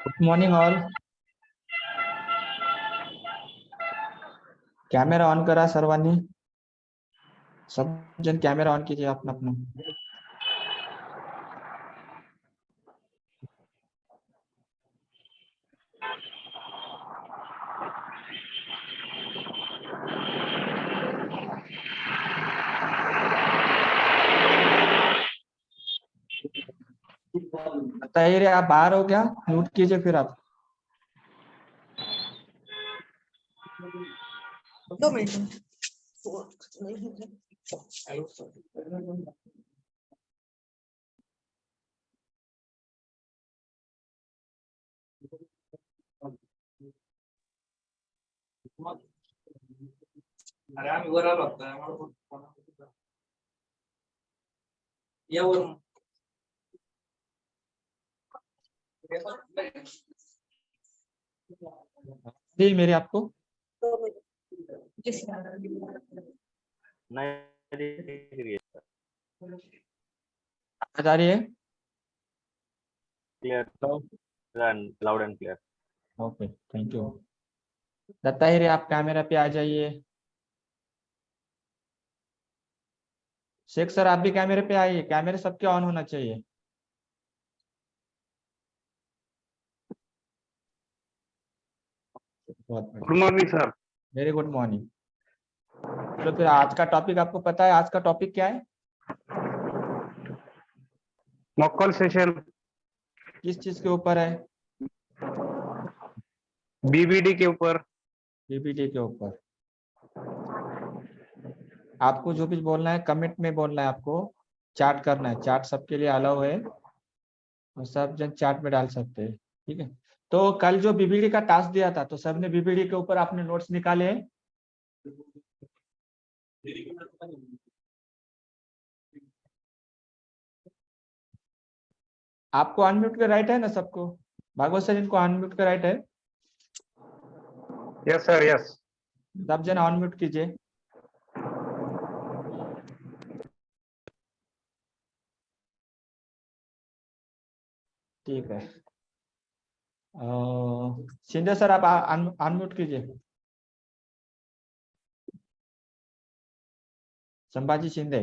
Good morning all. Camera on करा सर्वांनी, सब जन कॅमेरा ऑन कीजिए अपना अपना। बताइए आप बाहर हो क्या? म्यूट कीजिए फिर आप। 2 मिनट। अरे आम्ही वर आलो आता या वरून जी मेरे आपको नहीं आवाज आ रही है? Clear loud and clear. Okay thank you. Datta Hire आप कैमरा पे आ जाइए। शेख सर आप भी कैमरे पे आइए, कैमरे सबके ऑन होना चाहिए। बहुत good morning sir. Very good morning. चलो फिर आज का टॉपिक आपको पता है, आज का टॉपिक क्या है? मॉक सेशन किस चीज के ऊपर है? बीबीडी के ऊपर। बीबीडी के ऊपर। आपको जो भी बोलना है कमेंट में बोलना है, आपको चैट करना है, चैट सबके लिए अलाउ है और सब जन चैट में डाल सकते हैं, ठीक है। तो कल जो बीबीडी का टास्क दिया था तो सबने बीबीडी के ऊपर अपने नोट्स निकाले हैं? आपको अनम्यूट का राइट है ना सबको? भागवत सर इनको अनम्यूट का राइट है? Yes sir yes. सब जन अनम्यूट कीजिए। ठीक है। शिंदे सर आप अनम्यूट कीजिए। संभाजी शिंदे।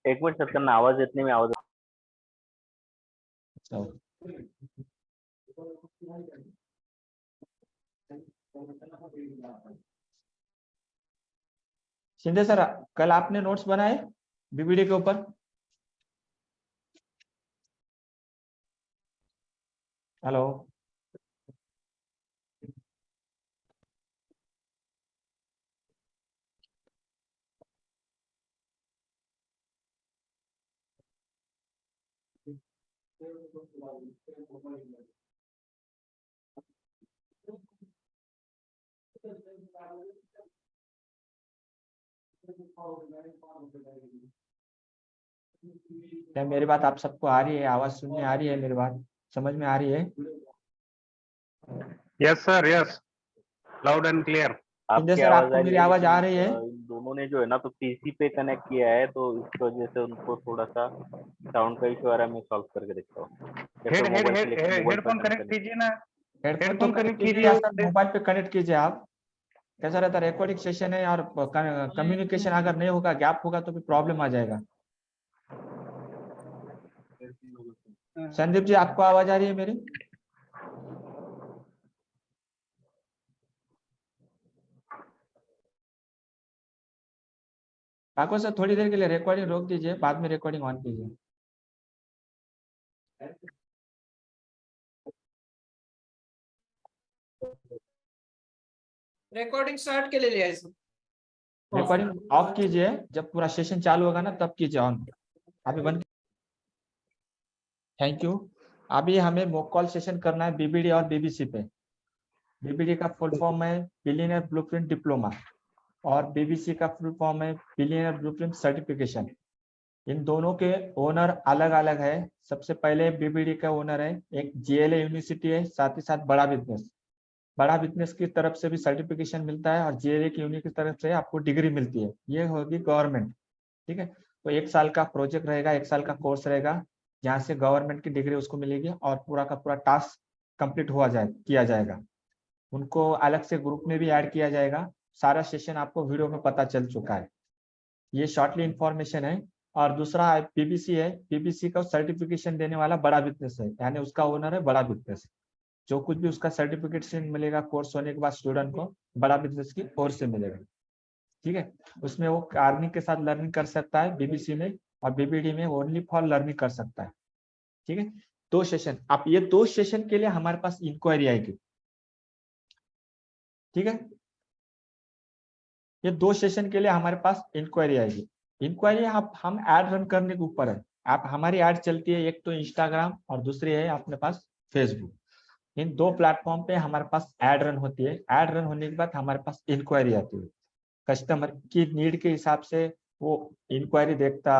एक मिनट सर, त्यांना आवाज येत नाही, मी आवाज शिंदे सर कल आपने नोट्स बनाए बीबीडी के ऊपर? हेलो क्या मेरी बात आप सबको आ रही है? आवाज सुनने आ रही है? मेरी बात समझ में आ रही है? Yes sir yes, loud and clear. Shinde आपकी सर आवाज आपको आ मेरी रही है, आवाज आ लेकिन रही है? इन दोनों ने जो है ना तो पीसी पे कनेक्ट किया है, तो इस वजह से उनको थोड़ा सा साउंड का इशू आ रहा है। मैं सॉल्व करके देखता हूँ। Head head mobile head mobile headphone connect कीजिए ना। हेडफोन तो हेडफोन कनेक्ट कनेक्ट कीजिए कीजिए या सर और मोबाइल पे कनेक्ट कीजिए आप। कैसा रहता है, रिकॉर्डिंग सेशन है और कम्युनिकेशन अगर नहीं होगा, गैप होगा तो भी प्रॉब्लम आ जाएगा। संदीप जी आपको आवाज आ रही है मेरी? ठाकुर सर थोड़ी देर के लिए रिकॉर्डिंग रोक दीजिए, बाद में रिकॉर्डिंग ऑन कीजिए। रेकॉर्डिंग स्टार्ट केलेली आहे सर। रिकॉर्डिंग ऑफ कीजिए, जब पूरा सेशन चालू होगा ना तब कीजिए ऑन। अभी बंद। Thank you. अभी हमें मॉक कॉल सेशन करना है बीबीडी और बीबीसी पे। बीबीडी का फुल फॉर्म है बिलियनियर ब्लूप्रिंट डिप्लोमा और बीबीसी का फुल फॉर्म है बिलियनियर ब्लूप्रिंट सर्टिफिकेशन। इन दोनों के ओनर अलग अलग है। सबसे पहले बीबीडी का ओनर है एक जीएलए यूनिवर्सिटी है, साथ ही साथ बड़ा बिजनेस की तरफ से भी सर्टिफिकेशन मिलता है और जीएलए की यूनिट की तरफ से आपको डिग्री मिलती है, ये होगी गवर्नमेंट, ठीक है। तो 1 साल का प्रोजेक्ट रहेगा, 1 साल का कोर्स रहेगा, जहाँ से गवर्नमेंट की डिग्री उसको मिलेगी और पूरा का पूरा टास्क कंप्लीट किया जाएगा। उनको अलग से ग्रुप में भी ऐड किया जाएगा। सारा सेशन आपको वीडियो में पता चल चुका है। ये शॉर्टली इंफॉर्मेशन है। और दूसरा पीबीसी है। पीबीसी का सर्टिफिकेशन देने वाला बड़ा बिजनेस है, यानी उसका ओनर है बड़ा बिजनेस। जो कुछ भी उसका सर्टिफिकेशन मिलेगा कोर्स होने के बाद स्टूडेंट को, बड़ा बिजनेस की ओर से मिलेगा। ठीक है, उसमें वो अर्निंग के साथ लर्निंग कर सकता है बीबीसी में, और बीबीडी में ओनली फॉर लर्निंग कर सकता है। ठीक है, 2 सेशन। आप ये 2 सेशन के लिए हमारे पास इंक्वायरी आएगी। ठीक है, ये 2 सेशन के लिए हमारे पास इंक्वायरी आएगी। इंक्वायरी आप हम ऐड रन करने के ऊपर है। आप हमारी ऐड चलती है, एक तो इंस्टाग्राम और दूसरी है अपने पास फेसबुक। इन 2 प्लेटफॉर्म पे हमारे पास ऐड रन होती है। ऐड रन होने के बाद हमारे पास इंक्वायरी आती है। कस्टमर की नीड के हिसाब से वो इंक्वायरी देखता,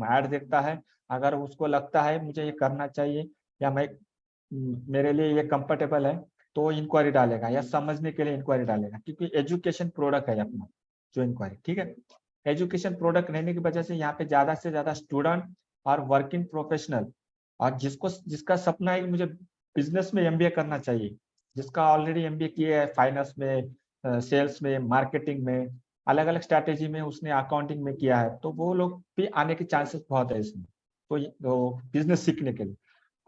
ऐड देखता है। अगर उसको लगता है मुझे ये करना चाहिए या मेरे लिए ये कंफर्टेबल है, तो इंक्वायरी डालेगा, या समझने के लिए इंक्वायरी डालेगा, क्योंकि एजुकेशन प्रोडक्ट है अपना जो इंक्वायरी। ठीक है, एजुकेशन प्रोडक्ट रहने की वजह से यहाँ पे ज्यादा से ज्यादा स्टूडेंट और वर्किंग प्रोफेशनल, और जिसका सपना है कि मुझे बिजनेस में एमबीए करना चाहिए, जिसका ऑलरेडी एमबीए किया है फाइनेंस में, सेल्स में, मार्केटिंग में, अलग अलग स्ट्रैटेजी में, उसने अकाउंटिंग में किया है, तो वो लोग भी आने के चांसेस बहुत है इसमें, तो बिजनेस सीखने के लिए।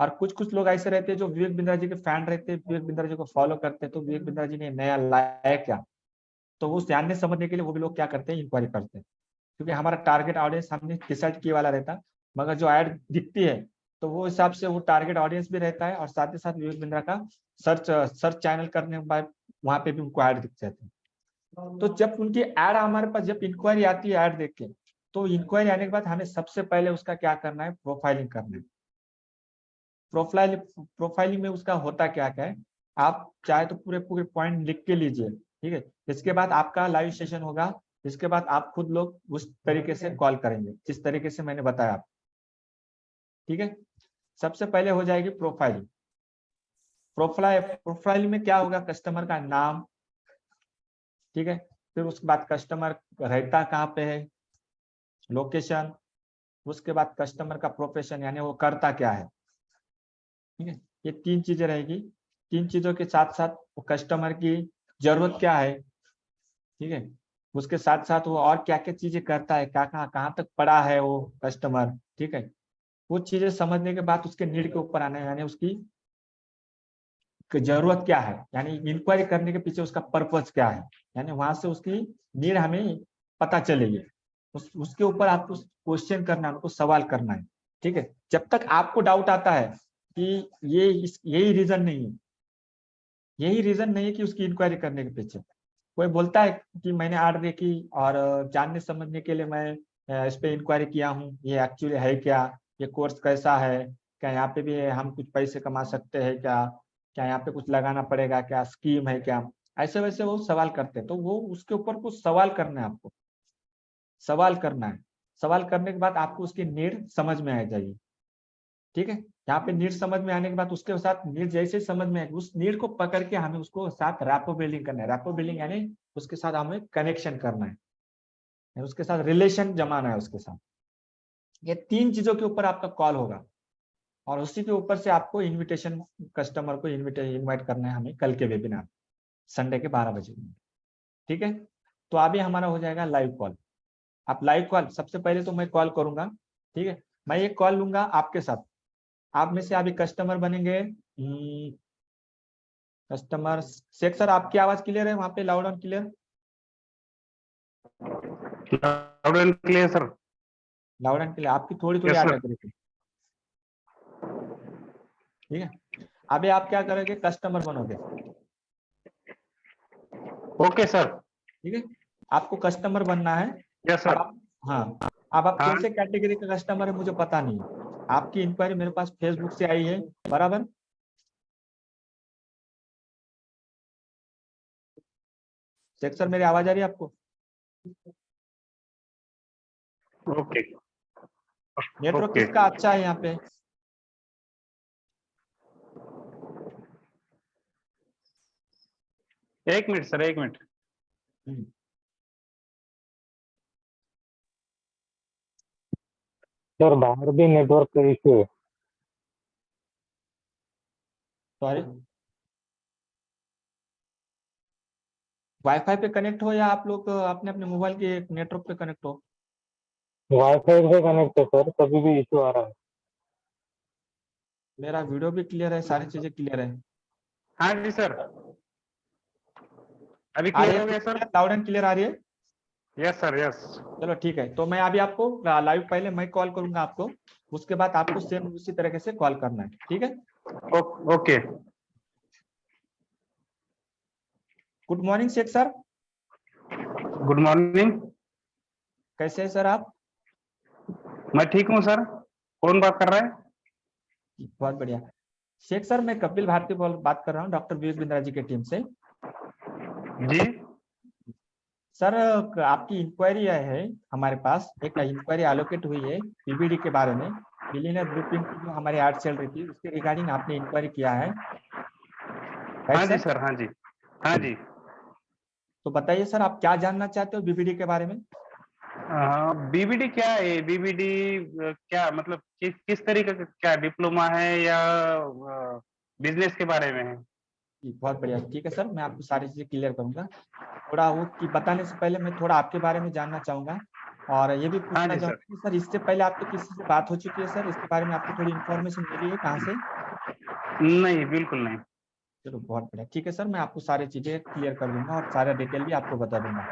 और कुछ कुछ लोग ऐसे रहते हैं जो विवेक बिंद्रा जी के फैन रहते हैं, विवेक बिंद्रा जी को फॉलो करते हैं, तो विवेक बिंद्रा जी ने नया लाया क्या, तो वो जानने समझने के लिए वो भी लोग क्या करते हैं, इंक्वायरी करते हैं। क्योंकि हमारा टारगेट ऑडियंस हमने डिसाइड किए वाला रहता, मगर जो ऐड दिखती है तो वो हिसाब से वो टारगेट ऑडियंस भी रहता है, और साथ ही साथ विवेक बिंद्रा का सर्च चैनल करने के बाद वहां पे भी उनको ऐड दिख जाते हैं। तो जब उनकी ऐड हमारे पास, जब इंक्वायरी आती है ऐड देख के, तो इंक्वायरी आने के बाद हमें सबसे पहले उसका क्या करना है, प्रोफाइलिंग करना है। प्रोफाइलिंग में उसका होता क्या क्या है, आप चाहे तो पूरे पूरे पॉइंट लिख के लीजिए। ठीक है, इसके बाद आपका लाइव सेशन होगा। इसके बाद आप खुद लोग उस तरीके से कॉल करेंगे जिस तरीके से मैंने बताया आप। ठीक है, सबसे पहले हो जाएगी प्रोफाइल। प्रोफाइल में क्या होगा, कस्टमर का नाम। ठीक है, फिर उसके बाद कस्टमर रहता कहाँ पे है, लोकेशन। उसके बाद कस्टमर का प्रोफेशन, यानी वो करता क्या है। ठीक है, ये 3 चीजें रहेगी। 3 चीजों के साथ साथ वो कस्टमर की जरूरत क्या है। ठीक है, उसके साथ साथ वो और क्या क्या चीजें करता है, कहाँ तक पड़ा है वो कस्टमर। ठीक है, वो चीजें समझने के बाद उसके नीड के ऊपर आना है, यानी उसकी जरूरत क्या है, यानी इंक्वायरी करने के पीछे उसका पर्पज क्या है, यानी वहां से उसकी नीड हमें पता चलेगी। उसके ऊपर आपको क्वेश्चन करना है, उनको सवाल करना है। ठीक है, जब तक आपको डाउट आता है कि यही रीजन नहीं है, यही रीजन नहीं है कि उसकी इंक्वायरी करने के पीछे। कोई बोलता है कि मैंने ऐड देखी और जानने समझने के लिए मैं इस पे इंक्वायरी किया हूँ, ये एक्चुअली है क्या, ये कोर्स कैसा है, क्या यहाँ पे भी हम कुछ पैसे कमा सकते हैं क्या, क्या यहाँ पे कुछ लगाना पड़ेगा, क्या स्कीम है क्या, ऐसे वैसे वो सवाल करते हैं। तो वो उसके ऊपर कुछ सवाल करना है आपको, सवाल करना है। सवाल करने के बाद आपको उसकी नीड समझ में आ जाएगी। ठीक है, यहाँ पे नीड समझ में आने के बाद उसके साथ नीड जैसे समझ में आएगी, उस नीड को पकड़ के हमें उसको साथ रैपो बिल्डिंग करना है। रैपो बिल्डिंग यानी उसके साथ हमें कनेक्शन करना है, उसके साथ रिलेशन जमाना है उसके साथ। ये 3 चीजों के ऊपर आपका कॉल होगा, और उसी के ऊपर से आपको इनविटेशन, कस्टमर को इनवाइट करना है हमें कल के वेबिनार, संडे के 12 बजे। ठीक है, तो अभी हमारा हो जाएगा लाइव कॉल। आप लाइव कॉल, सबसे पहले तो मैं कॉल करूंगा। ठीक है, मैं एक कॉल लूंगा आपके साथ। आप में से अभी कस्टमर बनेंगे। कस्टमर शेख सर, आपकी आवाज क्लियर है वहां पे, loud and clear. Loud and clear, sir. Loud and clear, आपकी थोड़ी थोड़ी Yes, आ sir. जाती है। ठीक है, अभी आप क्या करोगे, कस्टमर बनोगे। Okay, sir. ठीक है, आपको कस्टमर बनना है। Yes, अब sir. आप, हाँ, अब आप हाँ, कौन से कैटेगरी का कस्टमर है मुझे पता नहीं है। आपकी इंक्वायरी मेरे पास फेसबुक से आई है, बराबर। शेख सर, मेरी आवाज आ रही है आपको। okay. Network Okay. किसका अच्छा है यहाँ पे। एक मिनट सर, एक मिनट। हम्म, सर बाहर भी नेटवर्क का इशू है। सॉरी, वाईफाई पे कनेक्ट हो या आप लोग अपने अपने मोबाइल के नेटवर्क पे कनेक्ट हो? वाईफाई से कनेक्ट है सर, तभी भी इशू आ रहा है। मेरा वीडियो भी क्लियर है, सारी चीजें क्लियर है। हाँ जी सर, अभी आ रही क्लियर हो गया सर। है, लाउड एंड क्लियर आ रही है? Yes sir, yes. चलो ठीक है, तो मैं अभी आपको लाइव, पहले मैं कॉल करूंगा आपको, उसके बाद आपको सेम उसी तरीके से कॉल करना है, ठीक है? Okay. Good morning Sheikh sir, good morning. कैसे हैं सर आप? मैं ठीक हूँ सर। कौन बात कर रहा है? बहुत बढ़िया। शेख सर, मैं कपिल भारती बात कर रहा हूँ, डॉक्टर विवेक बिंद्रा जी की टीम से। जी सर, आपकी इंक्वायरी है हमारे पास, एक इंक्वायरी एलोकेट हुई है पीबीडी के बारे में, बिलियनर ब्लूप्रिंट की जो हमारी ऐड चल रही थी उसके रिगार्डिंग आपने इंक्वायरी किया है, राइट हाँ जी सर? सर, हाँ जी, हाँ जी। तो बताइए सर, आप क्या जानना चाहते हो बीबीडी के बारे में? बीबीडी क्या है? बीबीडी क्या मतलब किस तरीके का, क्या डिप्लोमा है या बिजनेस के बारे में है? जी, बहुत बढ़िया, ठीक है सर, मैं आपको सारी चीजें क्लियर करूंगा। थोड़ा वो कि बताने से पहले मैं थोड़ा आपके बारे में जानना चाहूंगा, और ये भी हाँ पूछना जी सर। चाहूंगा कि सर इससे पहले आपकी किसी से बात हो चुकी है सर, इसके बारे में आपको थोड़ी इन्फॉर्मेशन मिली है कहाँ से? नहीं, बिल्कुल नहीं। चलो बहुत बढ़िया, ठीक है सर, मैं आपको सारी चीजें क्लियर कर दूंगा और सारा डिटेल भी आपको बता दूंगा।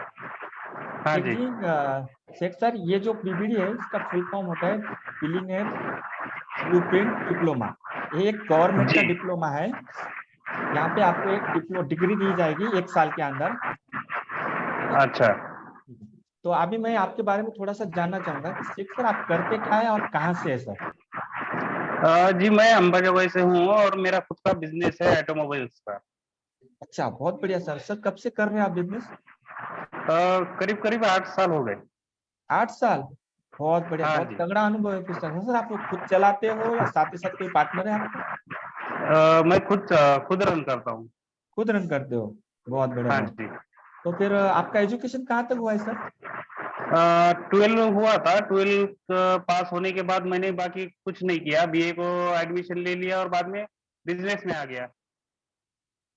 हाँ शेख जी। जी, शेख सर, ये जो बीबीडी है इसका फुल फॉर्म होता है बिलियनियर ब्लूप्रिंट डिप्लोमा। ये एक गवर्नमेंट का जी। डिप्लोमा है। यहाँ पे आपको एक डिग्री दी जाएगी 1 साल के अंदर। अच्छा। तो अभी मैं आपके बारे में थोड़ा सा जानना चाहूंगा कि शेख सर, आप करते क्या है और कहाँ से है सर? जी, मैं अंबाजोगाई से हूँ और मेरा खुद का बिजनेस है ऑटोमोबाइल्स का। अच्छा, बहुत बढ़िया सर। सर कब से कर रहे हैं आप बिजनेस? करीब करीब 8 साल हो गए। 8 साल, बहुत बढ़िया, हाँ बहुत जी। तगड़ा अनुभव है फिर सर। सर आप लोग खुद चलाते हो या साथ ही साथ कोई पार्टनर है आपका? मैं खुद रन करता हूँ। खुद रन करते हो, बहुत बढ़िया, हाँ बहुत। जी। तो फिर आपका एजुकेशन कहाँ तक हुआ है सर? 12 हुआ था। 12 पास होने के बाद मैंने बाकी कुछ नहीं किया, बीए को एडमिशन ले लिया और बाद में बिजनेस में आ गया।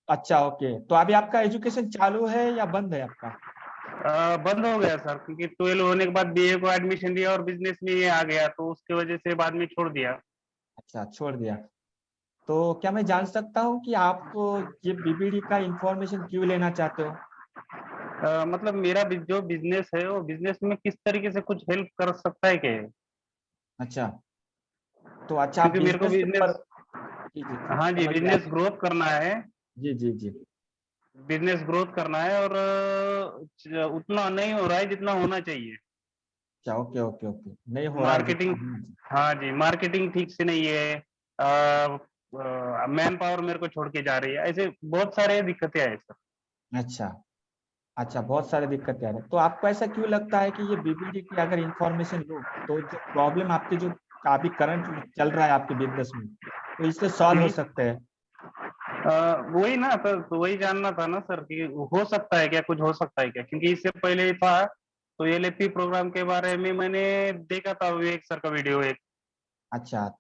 अच्छा, ओके, तो अभी आपका एजुकेशन चालू है या बंद है आपका? बंद हो गया सर, क्योंकि 12 होने के बाद बीए को एडमिशन लिया और बिजनेस में ये आ गया, तो उसकी वजह से बाद में छोड़ दिया। अच्छा, छोड़ दिया। तो क्या मैं जान सकता हूँ कि आप ये बीबीडी का इंफॉर्मेशन क्यों लेना चाहते हो? मतलब मेरा जो बिजनेस है वो बिजनेस में किस तरीके से कुछ हेल्प कर सकता है क्या ये? अच्छा, तो अच्छा, आप क्योंकि मेरे को बिजनेस के बिजनेस, जी जी, हाँ जी, समझ गया। बिजनेस ग्रोथ करना है। जी जी जी। बिजनेस ग्रोथ करना है और उतना नहीं हो रहा है जितना होना चाहिए। अच्छा, ओके ओके ओके, नहीं हो रहा है मार्केटिंग, जितना होना चाहिए। हाँ जी, मार्केटिंग ठीक से नहीं है। मैन पावर मेरे को छोड़ के जा रही है, ऐसे बहुत सारे दिक्कतें हैं सर। अच्छा अच्छा, बहुत सारी दिक्कतें आ रही हैं। तो आपको ऐसा क्यों लगता है कि ये बीबीडी की अगर इंफॉर्मेशन लो तो जो प्रॉब्लम आपके जो अभी करंट चल रहा है आपके बिजनेस में, तो इससे सॉल्व हो सकते हैं? वही ना सर, तो वही जानना था ना सर कि हो सकता है क्या, कुछ हो सकता है क्या, क्योंकि इससे पहले था तो एलएपी प्रोग्राम के बारे में मैंने देखा था विवेक सर का वीडियो एक। अच्छा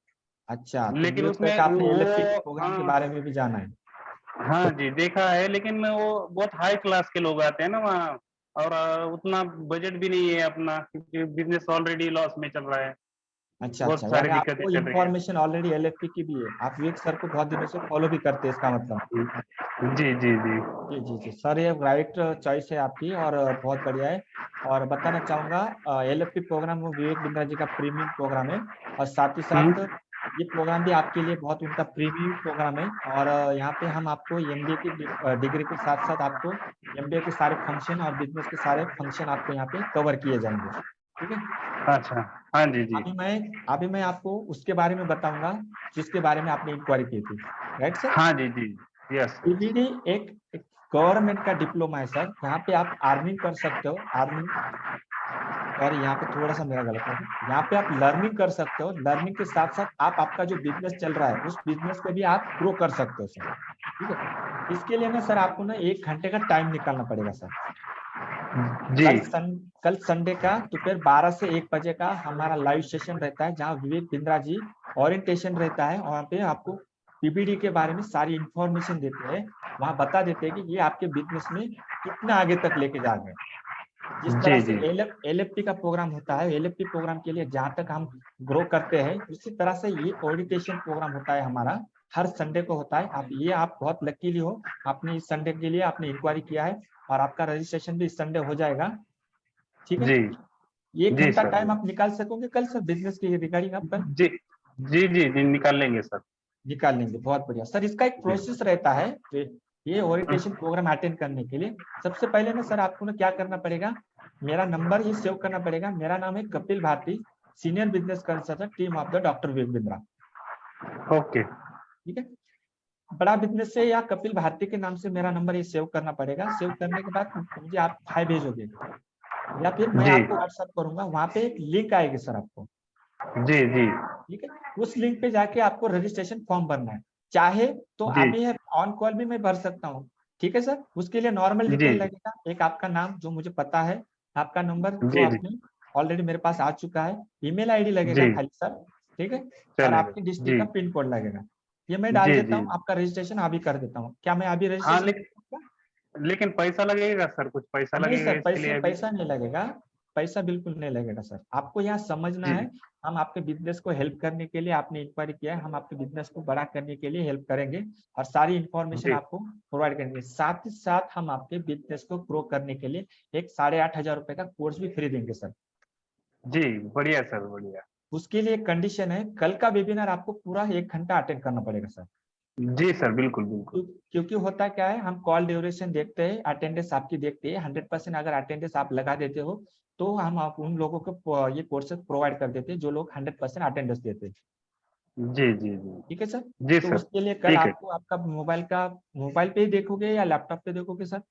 अच्छा, तो लेकिन विवेक सर उसमें का आपने एलएफपी के वो, प्रोग्राम के बारे में भी जाना है? हाँ जी देखा है, लेकिन वो बहुत हाई क्लास के लोग आते हैं ना वहाँ, और उतना बजट भी नहीं है अपना, क्योंकि बिजनेस ऑलरेडी लॉस में चल रहा है। अच्छा बहुत अच्छा, सारी यानी दिक्कतें आपको चल रही है। इंफॉर्मेशन ऑलरेडी एलएफपी की भी है, आप विवेक सर को बहुत दिनों से फॉलो भी करते हैं इसका मतलब? जी जी जी। जी जी जी सर, ये राइट चॉइस है आपकी, और बहुत बढ़िया है। और बताना चाहूंगा, एलएफपी प्रोग्राम वो विवेक बिंद्रा जी का प्रीमियम प्रोग्राम है, और साथ ही साथ हम्म। ये प्रोग्राम भी आपके लिए बहुत उनका प्रीमियम प्रोग्राम है। और यहाँ पे हम आपको एमबीए की डिग्री के साथ साथ आपको एमबीए के सारे फंक्शन और बिजनेस के सारे फंक्शन आपको यहाँ पे कवर किए जाएंगे, ठीक है? अच्छा। हाँ जी जी। अभी मैं आपको उसके बारे में बताऊंगा जिसके बारे में आपने इंक्वायरी की थी, राइट सर? हाँ जी जी। यस। बीबीडी एक गवर्नमेंट का डिप्लोमा है सर, यहाँ पे आप अर्निंग कर सकते हो, अर्निंग, सॉरी यहाँ पे थोड़ा सा मेरा गलत है, यहाँ पे आप लर्निंग कर सकते हो, लर्निंग के साथ साथ आप आपका जो बिजनेस चल रहा है उस बिजनेस को भी आप ग्रो कर सकते हो सर, ठीक है? इसके लिए ना सर आपको ना 1 घंटे का टाइम निकालना पड़ेगा सर। जी कल संडे का दोपहर 12 से 1 बजे का हमारा लाइव सेशन रहता है, जहाँ विवेक बिंद्रा जी ओरिएंटेशन रहता है। वहाँ पे आपको पीबीडी के बारे में सारी इंफॉर्मेशन देते हैं, वहाँ बता देते हैं कि ये आपके बिजनेस में कितना आगे तक लेके जा रहे हैं। जिस तरह जी से जी एलएफपी का प्रोग्राम होता है, एलएफपी प्रोग्राम के लिए जहाँ तक हम ग्रो करते हैं, उसी तरह से ये ओरिएंटेशन प्रोग्राम होता है हमारा, हर संडे को होता है। आप बहुत लकीली हो, आपने इस संडे के लिए आपने इंक्वायरी किया है और आपका रजिस्ट्रेशन भी इस संडे हो जाएगा। ठीक है, जी 1 जी घंटा सर टाइम आप निकाल सकोगे कल सर बिजनेस के रिगार्डिंग? आप कल जी जी जी जी निकाल लेंगे सर। निकाल लेंगे, बहुत बढ़िया सर। इसका एक प्रोसेस रहता है, ये ओरिएंटेशन प्रोग्राम अटेंड करने के लिए सबसे पहले ना सर आपको ना क्या करना पड़ेगा, मेरा नंबर ये सेव करना पड़ेगा। मेरा नाम है Kapil Bharti, senior business consultant, team of the doctor Vivek Bindra. Okay ठीक है, बड़ा बिजनेस से या कपिल भारती के नाम से मेरा नंबर ये सेव करना पड़ेगा। सेव करने के बाद मुझे आप हाई भेजोगे या फिर मैं जी आपको व्हाट्सएप करूंगा, वहां पे एक लिंक आएगी सर आपको। जी जी ठीक है, उस लिंक पे जाके आपको रजिस्ट्रेशन फॉर्म भरना है। चाहे तो जी अभी है ऑन कॉल भी मैं भर सकता हूँ। ठीक है सर, उसके लिए नॉर्मल जी डिटेल जी लगेगा, एक आपका नाम जो मुझे पता है, आपका नंबर जो जी जी आपने ऑलरेडी मेरे पास आ चुका है, ईमेल आईडी लगेगा जी खाली सर। ठीक है, और चलेगा आपकी डिस्ट्रिक्ट जी का पिन कोड लगेगा। ये मैं डाल जी देता जी हूँ, आपका रजिस्ट्रेशन अभी कर देता हूँ। क्या मैं अभी हाँ रजिस्ट्रेशन? लेकिन पैसा लगेगा सर, कुछ पैसा नहीं लगेगा सर, इसके पैसे लिए अभी? पैसा नहीं लगेगा, पैसा बिल्कुल नहीं लगेगा सर। आपको यहाँ समझना जी है, हम आपके बिजनेस को हेल्प करने के लिए, आपने इंक्वायरी किया है, हम आपके बिजनेस को बड़ा करने के लिए हेल्प करेंगे और सारी इंफॉर्मेशन जी आपको प्रोवाइड करेंगे। साथ ही साथ हम आपके बिजनेस को ग्रो करने के लिए एक 8,500 रुपए का कोर्स भी फ्री देंगे सर। जी बढ़िया सर बढ़िया। उसके लिए कंडीशन है, कल का वेबिनार आपको पूरा 1 घंटा अटेंड करना पड़ेगा सर। जी सर बिल्कुल बिल्कुल। क्योंकि होता क्या है, हम कॉल ड्यूरेशन देखते हैं, अटेंडेंस आपकी देखते हैं। 100% अगर अटेंडेंस आप लगा देते हो तो हम आप उन लोगों को ये कोर्सेज प्रोवाइड कर देते हैं जो लोग 100% अटेंडेंस देते हैं। जी जी जी ठीक है सर, जी तो सर उसके लिए कल ठीक है। आपको आपका मोबाइल पे ही देखोगे या लैपटॉप पे देखोगे सर?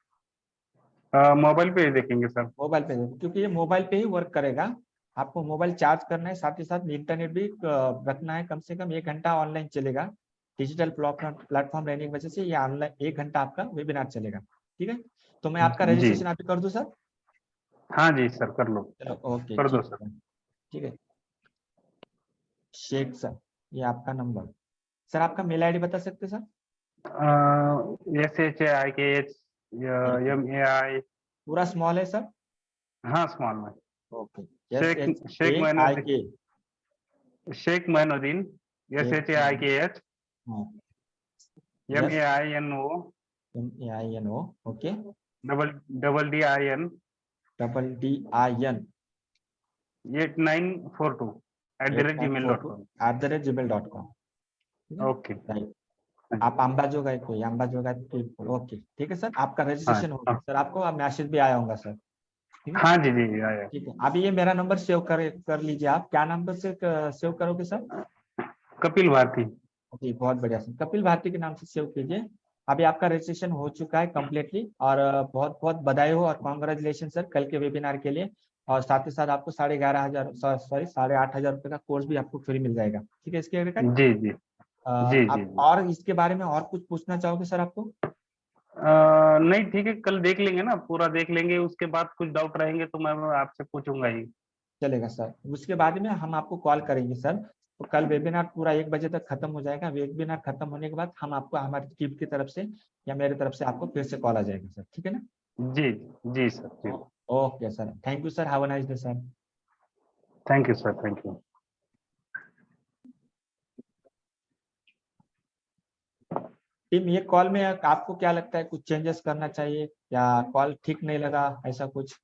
मोबाइल पे ही देखेंगे सर। मोबाइल पे देखो, क्योंकि ये मोबाइल पे ही वर्क करेगा। आपको मोबाइल चार्ज करना है, साथ ही साथ इंटरनेट भी रखना है। कम से कम 1 घंटा ऑनलाइन चलेगा। डिजिटल प्लेटफॉर्म रहने की वजह से ये ऑनलाइन 1 घंटा आपका वेबिनार चलेगा। ठीक है, तो मैं आपका जी रजिस्ट्रेशन अभी कर दूं सर? हाँ जी सर कर लो। चलो ओके, कर दो ठीक सर। है। ठीक है, शेख सर, ये आपका नंबर। सर आपका मेल आईडी बता सकते हैं सर? SHAIKH MAI। पूरा स्मॉल है सर? हाँ स्मॉल में। Okay, S Shaikh H Shaikh A I Moinuddin. K Shaikh Moinuddin SHAIKH yes MAINO MAINO okay, DIN DIN 8942 @gmail.com। @gmail.com। Okay आप अंबाजो गए, कोई अंबाजो गए तो ओके। ठीक है सर, आपका हाँ रजिस्ट्रेशन हो गया हाँ सर, आपको मैसेज भी आया होगा सर। ठीक है, हाँ जी जी आया। ठीक है। अभी ये मेरा नंबर सेव कर लीजिए। आप क्या नंबर से सेव करोगे सर? कपिल भारती। जी बहुत बढ़िया सर, कपिल भारती के नाम से सेव कीजिए। अभी आपका रजिस्ट्रेशन हो चुका है कम्प्लीटली, और बहुत बहुत बधाई हो और कॉन्ग्रेचुलेशन सर कल के वेबिनार के लिए। और साथ ही साथ आपको 11,500 सॉरी 8,500 रुपए का कोर्स भी आपको फ्री मिल जाएगा। ठीक है, इसके रिगार्ड जी जी जी जी आप जी और इसके बारे में और कुछ पूछना चाहोगे सर आपको? नहीं ठीक है, कल देख लेंगे ना, पूरा देख लेंगे, उसके बाद कुछ डाउट रहेंगे तो मैं आपसे पूछूंगा ही। चलेगा सर, उसके बाद में हम आपको कॉल करेंगे सर। तो कल वेबिनार पूरा 1 बजे तक खत्म हो जाएगा। वेबिनार खत्म होने के बाद हम आपको हमारी टीम की तरफ से या मेरी तरफ से आपको फिर से कॉल आ जाएगा सर। ठीक है ना? जी जी सर जी। Okay sir, thank you sir, have a nice day sir. Thank you sir thank you. Team, ये कॉल में आपको क्या लगता है, कुछ चेंजेस करना चाहिए या कॉल ठीक नहीं लगा, ऐसा कुछ?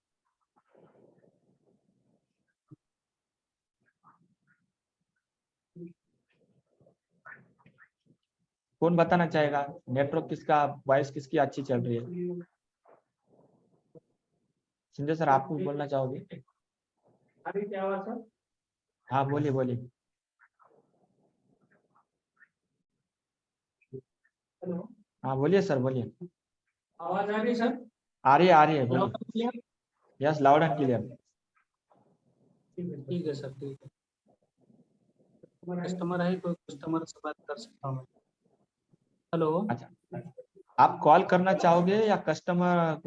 कौन बताना चाहेगा, नेटवर्क किसका, वॉइस किसकी अच्छी चल रही है? संजय सर आप कुछ बोलना चाहोगे? अभी क्या हुआ सर? हाँ बोलिए बोलिए। हेलो, हाँ बोलिए सर बोलिए। आवाज आ रही है सर? आ रही है बोलिए। Yes, loud and clear. ठीक है सर, ठीक है। कस्टमर है, कोई कस्टमर से बात कर सकता हूँ? हेलो, अच्छा, आप कॉल करना चाहोगे या कस्टमर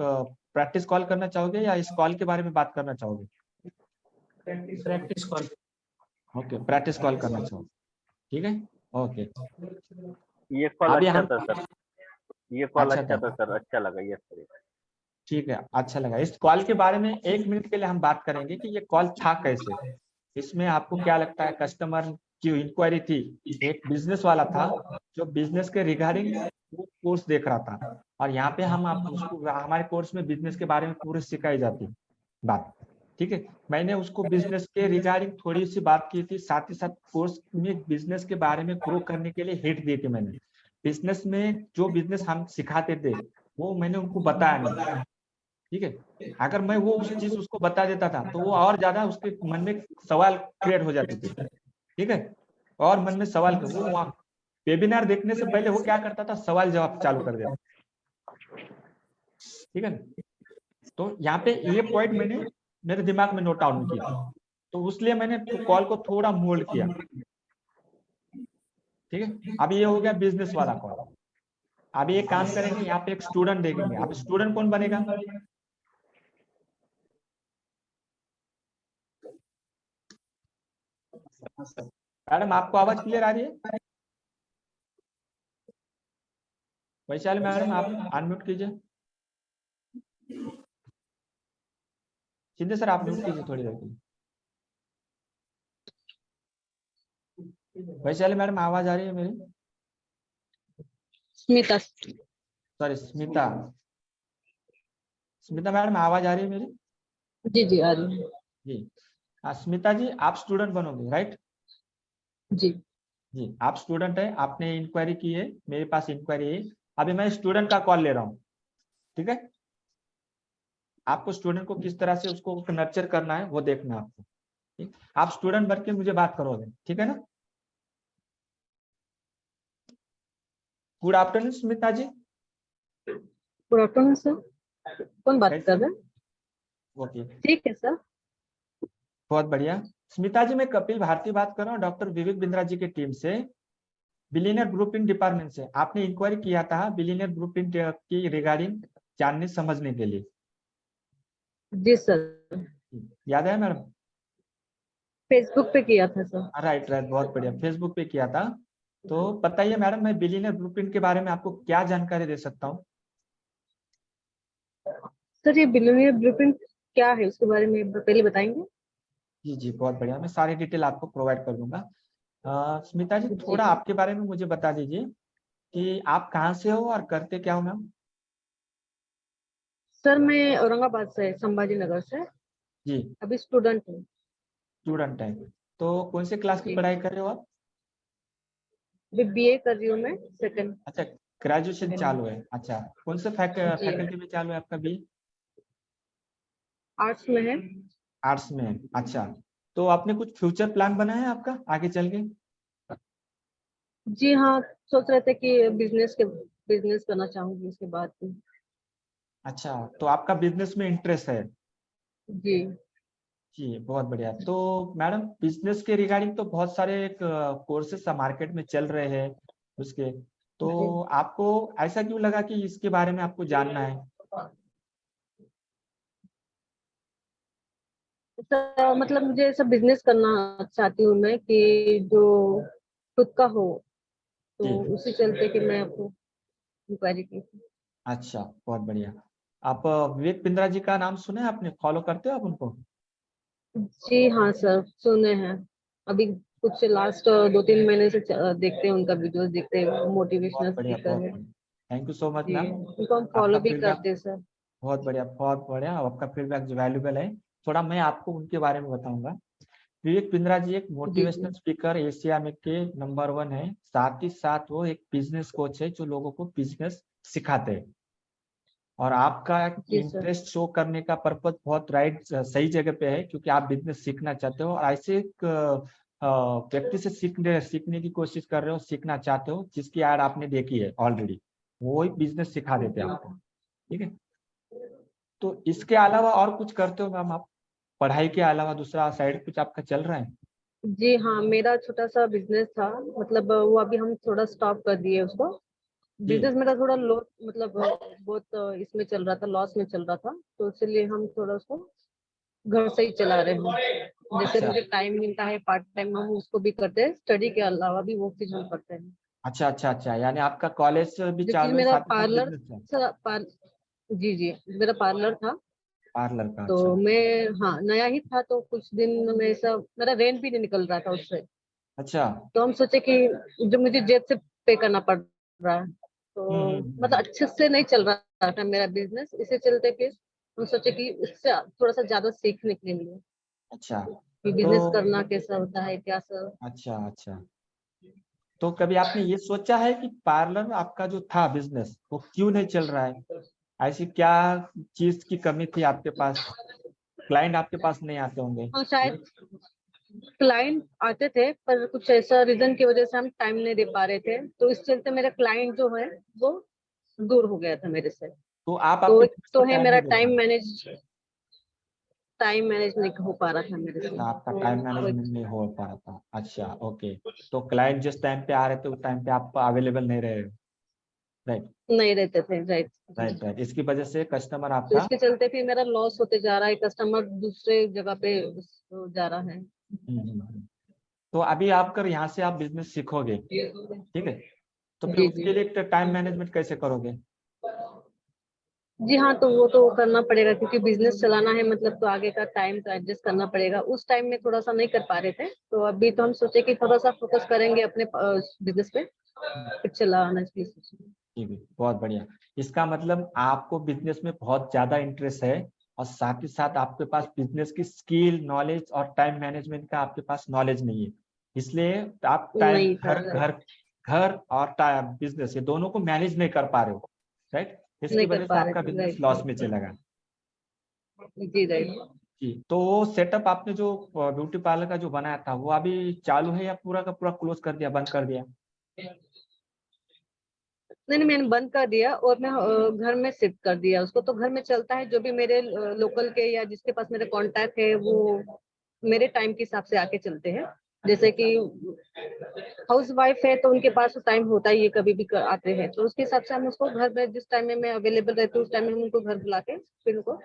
प्रैक्टिस कॉल करना चाहोगे या इस कॉल के बारे में बात करना चाहोगे? Practice call. Okay, practice call करना चाहोगे, ठीक है, ओके। ये कॉल अभी अच्छा हम था सर, ये कॉल अच्छा अच्छा था, था सर, अच्छा लगा ये सर। ठीक है, अच्छा लगा। इस कॉल के बारे में 1 मिनट के लिए हम बात करेंगे कि ये कॉल था कैसे। इसमें आपको क्या लगता है, कस्टमर की इंक्वायरी थी, एक बिजनेस वाला था जो बिजनेस के रिगार्डिंग वो कोर्स देख रहा था, और यहाँ पे हम आप उसको, हमारे कोर्स में बिजनेस के बारे में पूरे सिखाई जाती है बात, ठीक है। मैंने उसको बिजनेस के रिगार्डिंग थोड़ी सी बात की थी, साथ ही साथ कोर्स में बिजनेस के बारे में ग्रो करने के लिए हिट दी थी मैंने। बिजनेस में जो बिजनेस हम सिखाते थे वो मैंने उनको बताया नहीं, ठीक है। अगर मैं वो उस चीज उसको बता देता था तो वो और ज्यादा उसके मन में सवाल क्रिएट हो जाते थे, ठीक है, और मन में सवाल वो वहाँ वेबिनार देखने से पहले वो क्या करता था, सवाल जवाब चालू कर देता, ठीक है ना। तो यहाँ पे ये पॉइंट मैंने मेरे दिमाग में नोट डाउन किया, तो इसलिए मैंने कॉल को थोड़ा मोल्ड किया, ठीक है। अब ये हो गया बिजनेस वाला कॉल। अब ये काम करेंगे, यहाँ पे एक स्टूडेंट देखेंगे। अब स्टूडेंट कौन बनेगा? मैडम आपको आवाज क्लियर आ रही है? वैशाली मैडम आप अनम्यूट कीजिए, शिंदे सर आप म्यूट कीजिए थोड़ी देर के लिए। वैशाली मैडम आवाज आ रही है मेरी? स्मिता। सॉरी स्मिता, स्मिता मैडम आवाज आ रही है मेरी? जी जी आ रही है। जी हाँ, स्मिता जी आप स्टूडेंट बनोगे राइट? जी जी आप स्टूडेंट है, आपने इंक्वायरी की है, मेरे पास इंक्वायरी है। अभी मैं स्टूडेंट का कॉल ले रहा हूँ, ठीक है। आपको स्टूडेंट को किस तरह से उसको नर्चर करना है वो देखना है आपको, ठीक? आप स्टूडेंट बन के मुझे बात करोगे, ठीक है ना। Good afternoon Smita ji. Good afternoon sir. कौन बात कर रहे हैं? ओके, ठीक है सर। बहुत बढ़िया। स्मिता जी मैं कपिल भारती बात कर रहा हूँ, डॉक्टर विवेक बिंद्रा जी की टीम से, बिलियनर ब्लूप्रिंट डिपार्टमेंट से। आपने इंक्वायरी किया था बिलियनर ब्लूप्रिंट की रिगार्डिंग जानने समझने के लिए, जी सर। याद है मैडम? फेसबुक पे किया था सर। राइट राइट, बहुत बढ़िया, फेसबुक पे किया था। तो बताइए मैडम, मैं बिलियनर ब्लूप्रिंट के बारे में आपको क्या जानकारी दे सकता हूँ? सर ये बिलियनियर ब्लूप्रिंट क्या है उसके बारे में पहले बताएंगे? जी जी बहुत बढ़िया, मैं सारी डिटेल आपको प्रोवाइड कर दूंगा। स्मिता जी जी थोड़ा आपके बारे में मुझे बता दीजिए कि आप कहाँ से हो और करते क्या हो मैम? सर मैं औरंगाबाद से, संभाजी नगर से। जी अभी स्टूडेंट हूँ। स्टूडेंट है, तो कौन से क्लास की जी पढ़ाई कर रहे हो आप? अभी बीए कर रही हूँ मैं, सेकंड। अच्छा ग्रेजुएशन चालू है, अच्छा कौन से जी फैकल्टी में चालू है आपका बी? आर्ट्स में है। आर्ट्स में है, अच्छा। तो आपने कुछ फ्यूचर प्लान बनाया है आपका आगे चल के? जी हाँ, सोच रहे थे कि बिजनेस करना चाहूंगी उसके बाद में। अच्छा तो आपका बिजनेस में इंटरेस्ट है? जी जी बहुत बढ़िया। तो मैडम बिजनेस के रिगार्डिंग तो बहुत सारे कोर्सेस मार्केट में चल रहे हैं उसके, जी तो आपको ऐसा क्यों लगा कि इसके बारे में आपको जानना है? तो मतलब मुझे ऐसा बिजनेस करना चाहती हूँ मैं कि जो खुद का हो, तो जी उसी चलते कि मैं आपको इंक्वायरी की थी। अच्छा बहुत बढ़िया। आप विवेक बिंद्रा जी का नाम सुने आपने, फॉलो करते हो आप उनको? जी हाँ सर, सुने हैं। अभी कुछ लास्ट 2-3 महीने से देखते हैं, उनका वीडियोस देखते हैं, मोटिवेशनल बहुत बढ़िया, स्पीकर बहुत है। बढ़िया, थैंक यू सो मच जी मैम। उनको हम आपका फॉलो भी फीडबैक करते हैं सर। बहुत बढ़िया, बहुत बढ़िया, आपका फीडबैक जो वैल्यूबल है। थोड़ा मैं आपको उनके बारे में बताऊंगा। विवेक बिंद्रा जी एक जी मोटिवेशनल जी स्पीकर एशिया में के नंबर 1 है, साथ ही साथ वो एक बिजनेस कोच है जो लोगों को बिजनेस सिखाते हैं। और आपका जी सर। इंटरेस्ट शो करने का पर्पज बहुत राइट सही जगह पे है, क्योंकि आप बिजनेस सीखना चाहते हो और ऐसे एक व्यक्ति से सीखने की कोशिश कर रहे हो, सीखना चाहते हो जिसकी ऐड आपने देखी है ऑलरेडी, वो ही बिजनेस सिखा देते हैं आपको, ठीक है। तो इसके अलावा और कुछ करते हो मैम आप? पढ़ाई के अलावा दूसरा साइड कुछ आपका चल रहा है? जी हाँ, मेरा छोटा सा बिजनेस था, मतलब वो अभी हम थोड़ा स्टॉप कर दिए उसको। बिजनेस मेरा थोड़ा लो, मतलब बहुत इसमें चल रहा था, लॉस में चल रहा था, तो इसलिए हम थोड़ा उसको घर से ही चला रहे हैं। जैसे अच्छा मुझे टाइम मिलता है पार्ट टाइम, हम उसको भी करते हैं, स्टडी के अलावा भी वो चीज हम करते हैं। अच्छा अच्छा अच्छा, यानी आपका कॉलेज भी जो चीज चालू है, मेरा साथ ही साथ पार्लर बिजनेस है। जी जी, मेरा पार्लर था। पार्लर का, तो अच्छा मैं, हाँ, नया ही था, तो कुछ दिन में ऐसा मेरा रेंट भी नहीं निकल रहा था उससे। अच्छा। तो हम सोचे कि जो मुझे जेब से पे करना पड़ रहा है, तो मतलब हम्म। अच्छे से नहीं चल रहा था मेरा बिजनेस, इसे चलते फिर हम सोचे कि इससे थोड़ा सा ज्यादा सीखने के लिए मिले अच्छा कि तो बिजनेस करना कैसा होता है, क्या सब। अच्छा अच्छा, तो कभी आपने ये सोचा है कि पार्लर आपका जो था बिजनेस वो क्यों नहीं चल रहा है? ऐसी क्या चीज की कमी थी आपके पास? क्लाइंट आपके पास नहीं आते होंगे। हाँ, शायद क्लाइंट आते थे, पर कुछ ऐसा रीजन की वजह से हम टाइम नहीं दे पा रहे थे, तो इस चलते मेरा क्लाइंट जो है वो दूर हो गया था मेरे से। तो आप तो अपने एक बिजनेस को तो है टाइम मेरा नहीं दे पाए। टाइम मैनेज नहीं हो पा रहा था मेरे से, अच्छा, आपका तो टाइम मैनेजमेंट नहीं हो पा रहा था। अच्छा ओके, तो क्लाइंट जिस टाइम पे आ रहे थे उस टाइम पे आप अवेलेबल नहीं रहे। राइट नहीं रहते थे, राइट जी। राइट राइट, इसकी वजह से कस्टमर तो आपका। इसके चलते फिर मेरा लॉस होते जा रहा है, कस्टमर दूसरे जगह पे जा रहा है। हम्म। तो अभी आप कर यहाँ से आप बिजनेस सीखोगे, ठीक है, तो फिर जी जी। उसके लिए टाइम मैनेजमेंट कैसे करोगे? जी हाँ, तो वो तो करना पड़ेगा, क्योंकि बिजनेस चलाना है मतलब, तो आगे का टाइम तो एडजस्ट करना पड़ेगा। उस टाइम में थोड़ा सा नहीं कर पा रहे थे, तो अभी तो हम सोचे कि थोड़ा सा फोकस करेंगे अपने बिजनेस पे, फिर चलाना चाहिए सोचे। ठीक है, बहुत बढ़िया। इसका मतलब आपको बिजनेस में बहुत ज्यादा इंटरेस्ट है, और साथ ही साथ आपके पास बिजनेस की स्किल, नॉलेज और टाइम मैनेजमेंट का आपके पास नॉलेज नहीं है, इसलिए आप टाइम नहीं था, घर घर घर और बिजनेस ये दोनों को मैनेज नहीं कर पा रहे हो। राइट, इसकी नहीं कर वजह से पा रहे आपका थे, बिजनेस राइट लॉस में चलेगा। जी, राइट। जी, तो वो सेटअप आपने जो ब्यूटी पार्लर का जो बनाया था वो अभी चालू है या पूरा का पूरा क्लोज कर दिया, बंद कर दिया? नहीं नहीं, मैंने बंद कर दिया, और मैं घर में शिफ्ट कर दिया उसको, तो घर में चलता है, जो भी मेरे लोकल के या जिसके पास मेरे कांटेक्ट है, वो मेरे टाइम के हिसाब से आके चलते हैं। जैसे कि हाउस वाइफ है, तो उनके पास टाइम होता ही है, कभी भी आते हैं, तो उसके हिसाब से हम उसको घर में, जिस टाइम में मैं अवेलेबल रहती हूँ उस टाइम में हम उनको घर बुला के फिर उनको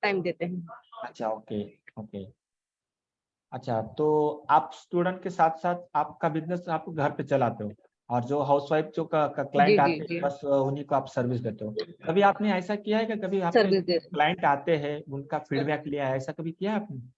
टाइम देते हैं। अच्छा ओके ओके। अच्छा, तो आप स्टूडेंट के साथ साथ आपका बिजनेस आप घर पे चलाते हो, और जो हाउसवाइफ जो का जी क्लाइंट जी आते हैं जी, बस उन्हीं को आप सर्विस देते हो। कभी आपने ऐसा किया है कि कभी आपने सर्विस दे रहे क्लाइंट आते हैं उनका फीडबैक लिया है, ऐसा कभी किया है आपने? हैं।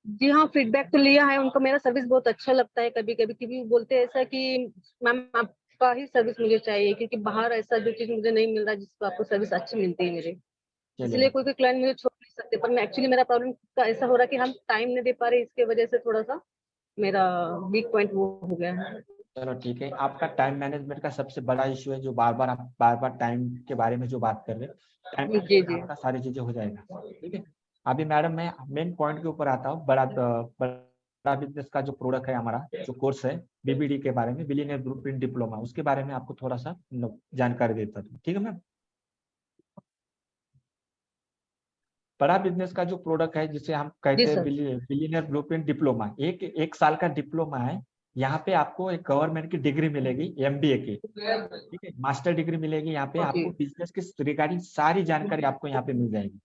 जी हाँ, फीडबैक तो लिया है, उनको मेरा सर्विस बहुत अच्छा लगता है। कभी कभी कभी वो बोलते हैं ऐसा कि मैम आपका ही सर्विस मुझे चाहिए, क्योंकि बाहर ऐसा जो चीज मुझे नहीं मिल रहा जिसको आपको सर्विस अच्छी मिलती है मेरे। इसलिए चलिए। कोई कोई क्लाइंट मुझे छोड़ नहीं सकते, पर मैं एक्चुअली, मेरा प्रॉब्लम का ऐसा हो रहा है कि हम टाइम नहीं दे पा रहे, इसके वजह से थोड़ा सा मेरा वीक पॉइंट वो हो गया है। चलो ठीक है, आपका टाइम मैनेजमेंट का सबसे बड़ा इशू है, जो बार बार टाइम के बारे में जो बात कर रहे हैं, टाइम जी मैनेजमेंट जी। आपका सारी चीजें हो जाएगा। ठीक है, अभी मैडम मैं मेन पॉइंट के ऊपर आता हूँ। बड़ा बिजनेस का जो प्रोडक्ट है हमारा, जो कोर्स है बीबीडी के बारे में, बिलियनियर ब्लूप्रिंट डिप्लोमा, उसके बारे में आपको थोड़ा सा जानकारी देता हूँ। ठीक है मैम, बड़ा बिजनेस का जो प्रोडक्ट है जिसे हम जी कहते हैं सर। बिलियनियर ब्लूप्रिंट डिप्लोमा, एक साल का डिप्लोमा है। यहाँ पे आपको एक गवर्नमेंट की डिग्री मिलेगी, एमबीए की। ठीक है, मास्टर डिग्री मिलेगी। यहाँ पे जी आपको बिजनेस के रिगार्डिंग सारी जानकारी आपको यहाँ पे मिल जाएगी।